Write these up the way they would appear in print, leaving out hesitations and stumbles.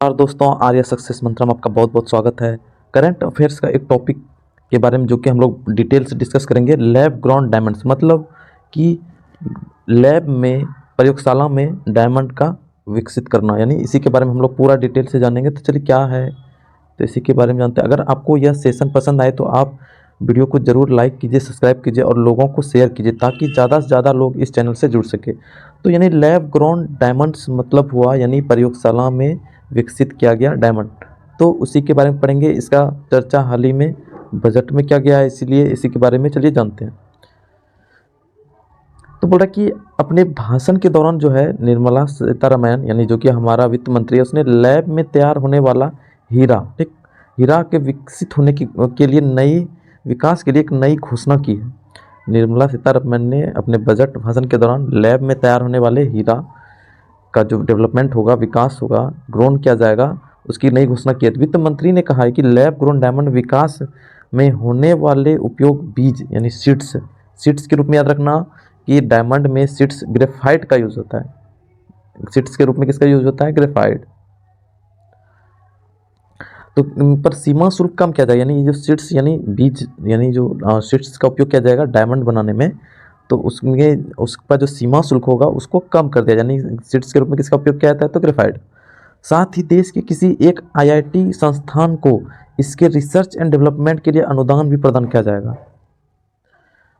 और दोस्तों, आर्या सक्सेस मंत्र में आपका बहुत बहुत स्वागत है। करंट अफेयर्स का एक टॉपिक के बारे में जो कि हम लोग डिटेल से डिस्कस करेंगे। लैब ग्राउंड डायमंड्स मतलब कि लैब में, प्रयोगशाला में डायमंड का विकसित करना, यानी इसी के बारे में हम लोग पूरा डिटेल से जानेंगे। तो चलिए क्या है, तो इसी के बारे में जानते हैं। अगर आपको यह सेशन पसंद आए तो आप वीडियो को ज़रूर लाइक कीजिए, सब्सक्राइब कीजिए और लोगों को शेयर कीजिए ताकि ज़्यादा से ज़्यादा लोग इस चैनल से जुड़ सके। तो यानी लैब ग्राउंड डायमंड्स मतलब हुआ यानी प्रयोगशाला में विकसित किया गया डायमंड। तो उसी के बारे में पढ़ेंगे। इसका चर्चा हाल ही में बजट में किया गया है, इसीलिए इसी के बारे में चलिए जानते हैं। तो बोला कि अपने भाषण के दौरान जो है निर्मला सीतारमण यानी जो कि हमारा वित्त मंत्री है, उसने लैब में तैयार होने वाला हीरा, ठीक, हीरा के विकसित होने के लिए नई विकास के लिए एक नई घोषणा की है। निर्मला सीतारमण ने अपने बजट भाषण के दौरान लैब में तैयार होने वाले हीरा का जो डेवलपमेंट होगा, विकास होगा, ग्रोन किया जाएगा, उसकी नई घोषणा की है। वित्त मंत्री ने कहा है कि लैब ग्रोन डायमंड विकास में होने वाले उपयोग बीज यानी सीड्स सीड्स के रूप में याद रखना कि डायमंड में सीड्स ग्रेफाइट का यूज होता है। सीड्स के रूप में किसका यूज होता है? ग्रेफाइट। तो इन पर सीमा शुल्क कम किया जाएगा, यानी ये जो सीड्स यानी बीज यानी जो सीड्स का उपयोग किया जाएगा डायमंड बनाने में, तो उसमें उस पर जो सीमा शुल्क होगा उसको कम कर दिया, यानी सीड्स के रूप में किसका उपयोग किया जाता है? तो ग्रेफाइट। साथ ही देश के किसी एक आईआईटी संस्थान को इसके रिसर्च एंड डेवलपमेंट के लिए अनुदान भी प्रदान किया जाएगा।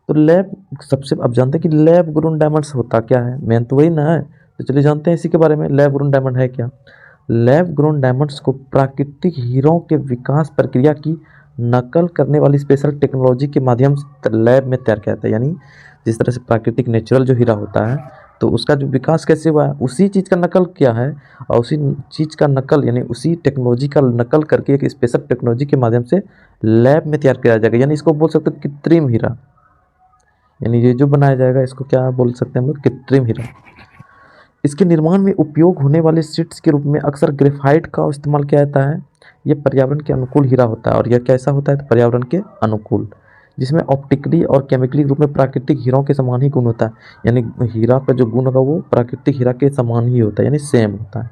तो लैब, सबसे अब जानते हैं कि लैब ग्रोन डायमंड्स होता क्या है, मेन तो वही ना है। तो चलिए जानते हैं इसी के बारे में, लैब ग्रोन डायमंड है क्या। लैब ग्रोन डायमंड्स को प्राकृतिक हीरों के विकास प्रक्रिया की नकल करने वाली स्पेशल टेक्नोलॉजी के माध्यम से लैब में तैयार किया जाता है। यानी जिस तरह से प्राकृतिक नेचुरल जो हीरा होता है, तो उसका जो विकास कैसे हुआ है, उसी चीज़ का नकल किया है, और उसी चीज़ का नकल यानी उसी टेक्नोलॉजी का नकल करके एक स्पेशल टेक्नोलॉजी के माध्यम से लैब में तैयार किया जाएगा। यानी इसको बोल सकते हैं कृत्रिम हीरा, यानी ये जो बनाया जाएगा इसको क्या बोल सकते हैं हम लोग? कृत्रिम हीरा। इसके निर्माण में उपयोग होने वाले सीड्स के रूप में अक्सर ग्रेफाइट का इस्तेमाल किया जाता है। यह पर्यावरण के अनुकूल हीरा होता है, और यह कैसा होता है? तो पर्यावरण के अनुकूल, जिसमें ऑप्टिकली और केमिकली रूप में प्राकृतिक हीरों के समान ही गुण होता है। यानी हीरा का जो गुण होगा वो प्राकृतिक हीरा के समान ही होता है, यानी सेम होता है।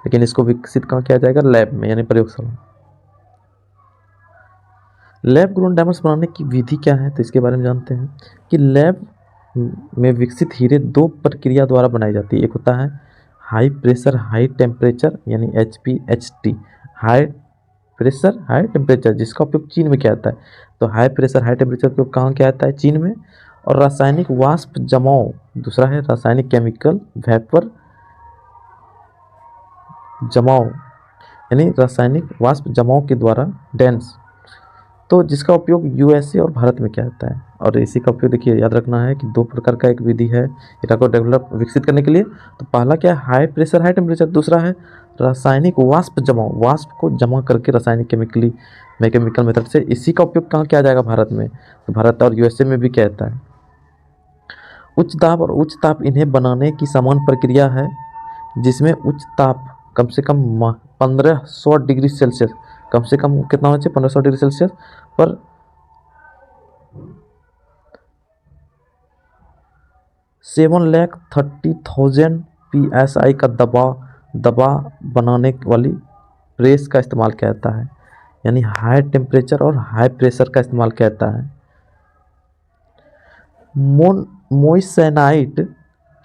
लेकिन इसको विकसित कहाँ किया जाएगा? लैब में, यानी प्रयोगशाला। लैब ग्रोन डायमंड्स बनाने की विधि क्या है, तो इसके बारे में जानते हैं कि लैब में विकसित हीरे दो प्रक्रिया द्वारा बनाई जाती है। एक होता है हाई प्रेशर हाई टेम्परेचर यानी HPHT, high pressure high temperature, जिसका उपयोग चीन में किया जाता है। तो हाई प्रेशर हाई टेम्परेचर का उपयोग कहाँ किया जाता है? चीन में। और रासायनिक वाष्प जमाव, दूसरा है रासायनिक केमिकल वेपर जमाव, यानी रासायनिक वाष्प जमाव के द्वारा डेंस, तो जिसका उपयोग USA और भारत में किया जाता है। और इसी का उपयोग देखिए याद रखना है कि दो प्रकार का एक विधि है हीरा को डेवलप विकसित करने के लिए। तो पहला क्या है? High pressure high temperature. दूसरा है रासायनिक वाष्प जमाव, वाष्प को जमा करके रासायनिक केमिकल मेथड से। इसी का उपयोग कहाँ किया जाएगा? भारत में। तो भारत और USA में भी किया जाता है। उच्च दाब और उच्च ताप इन्हें बनाने की समान प्रक्रिया है, जिसमें उच्च ताप कम से कम 1500 डिग्री सेल्सियस, कम से कम कितना होना चाहिए? 1500 डिग्री सेल्सियस पर 7,30,000 PSI का दबा बनाने वाली प्रेस का इस्तेमाल किया जाता है। यानी हाई टेम्परेचर और हाई प्रेशर का इस्तेमाल किया जाता है। मोइसैनाइट,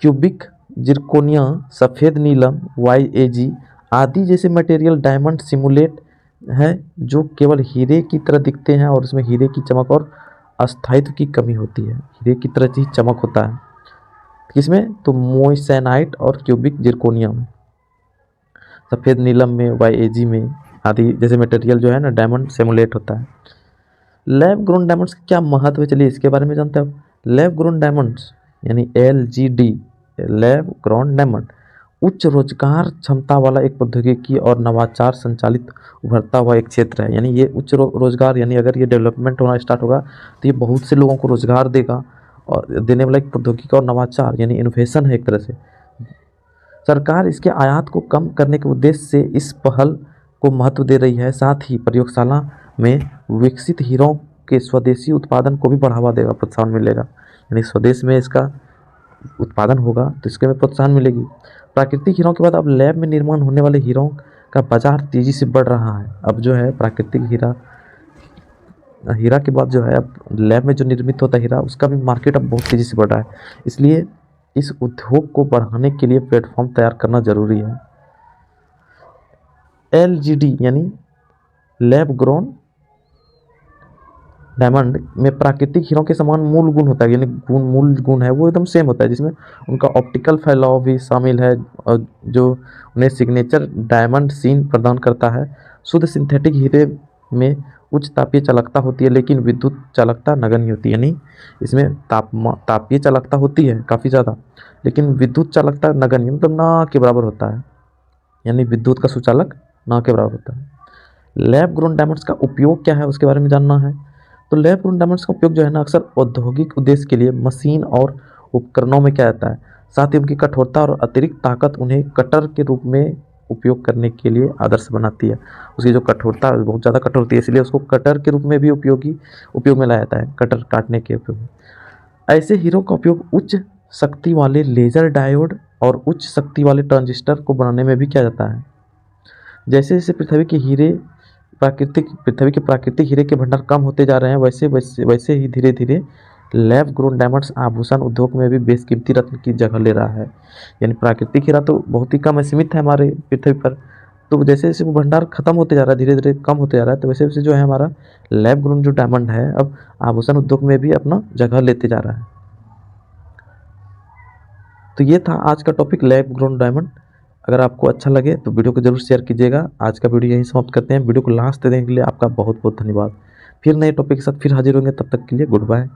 क्यूबिक जिरकोनिया, सफ़ेद नीलम, YAG आदि जैसे मटेरियल डायमंड सिमुलेट हैं जो केवल हीरे की तरह दिखते हैं, और उसमें हीरे की चमक और अस्थायित्व की कमी होती है। हीरे की तरह ही चमक होता है किसमें? तो मोइसैनाइट और क्यूबिक जिरकोनिया में, सफ़ेद नीलम में, YAG में आदि जैसे मटेरियल जो है ना डायमंड सिमुलेट होता है। लैब ग्रोन डायमंड्स का क्या महत्व है, चलिए इसके बारे में जानते हैं। लैब ग्रोन डायमंड्स यानी LGD, लैब ग्रोन डायमंड उच्च रोजगार क्षमता वाला एक प्रौद्योगिकी और नवाचार संचालित उभरता हुआ एक क्षेत्र है। यानी ये उच्च रोजगार, यानी अगर ये डेवलपमेंट होना स्टार्ट होगा तो ये बहुत से लोगों को रोजगार देगा, और देने वाला एक प्रौद्योगिकी और नवाचार यानी इनोवेशन है एक तरह से। सरकार इसके आयात को कम करने के उद्देश्य से इस पहल को महत्व दे रही है। साथ ही प्रयोगशाला में विकसित हीरों के स्वदेशी उत्पादन को भी बढ़ावा देगा, प्रोत्साहन मिलेगा। यानी स्वदेश में इसका उत्पादन होगा तो इसके में प्रोत्साहन मिलेगी। प्राकृतिक हीरों के बाद अब लैब में निर्माण होने वाले हीरों का बाजार तेज़ी से बढ़ रहा है। अब जो है प्राकृतिक हीरा के बाद जो है अब लैब में जो निर्मित होता है हीरा, उसका भी मार्केट अब बहुत तेज़ी से बढ़ रहा है। इसलिए इस उद्योग को बढ़ाने के लिए प्लेटफॉर्म तैयार करना ज़रूरी है। LGD यानी लैब ग्रोन डायमंड में प्राकृतिक हीरों के समान मूल गुण होता है, यानी मूल गुण है वो एकदम सेम होता है, जिसमें उनका ऑप्टिकल फैलाव भी शामिल है और जो उन्हें सिग्नेचर डायमंड सीन प्रदान करता है। शुद्ध सिंथेटिक हीरे में उच्च तापीय चालकता होती है, लेकिन विद्युत चालकता नगण्य होती है। यानी इसमें तापीय चालकता होती है काफ़ी ज़्यादा, लेकिन विद्युत चालकता नगण्य, मतलब ना के बराबर होता है, यानी विद्युत का सुचालक ना के बराबर होता है। लैब ग्रोन डायमंड्स का उपयोग क्या है उसके बारे में जानना है। तो लैब ग्रोन डायमंड्स का उपयोग जो है ना, अक्सर औद्योगिक उद्देश्य के लिए मशीन और उपकरणों में किया जाता है। साथ ही उनकी कठोरता और अतिरिक्त ताकत उन्हें कटर के रूप में उपयोग करने के लिए आदर्श बनाती है। उसकी जो कठोरता है बहुत ज़्यादा कठोर होती है, इसलिए उसको कटर के रूप में भी उपयोग में लाया जाता है, कटर काटने के उपयोग में। ऐसे हीरो का उपयोग उच्च शक्ति वाले लेजर डायोड और उच्च शक्ति वाले ट्रांजिस्टर को बनाने में भी किया जाता है। जैसे जैसे पृथ्वी के प्राकृतिक हीरे के भंडार कम होते जा रहे हैं, वैसे ही धीरे धीरे लैब ग्रोन डायमंड्स आभूषण उद्योग में भी बेशकीमती रत्न की जगह ले रहा है। यानी प्राकृतिक हीरा तो बहुत ही कम सीमित है हमारे पृथ्वी पर, तो जैसे जैसे वो भंडार खत्म होते जा रहा है, धीरे धीरे कम होते जा रहा है, तो वैसे वैसे जो है हमारा लैब ग्रोन जो डायमंड है अब आभूषण उद्योग में भी अपना जगह लेते जा रहा है। तो ये था आज का टॉपिक, लैब ग्रोन डायमंड। अगर आपको अच्छा लगे तो वीडियो को जरूर शेयर कीजिएगा। आज का वीडियो यहीं समाप्त करते हैं। वीडियो को लास्ट तक देखने के लिए आपका बहुत बहुत धन्यवाद। फिर नए टॉपिक के साथ फिर हाजिर होंगे, तब तक के लिए गुड बाय।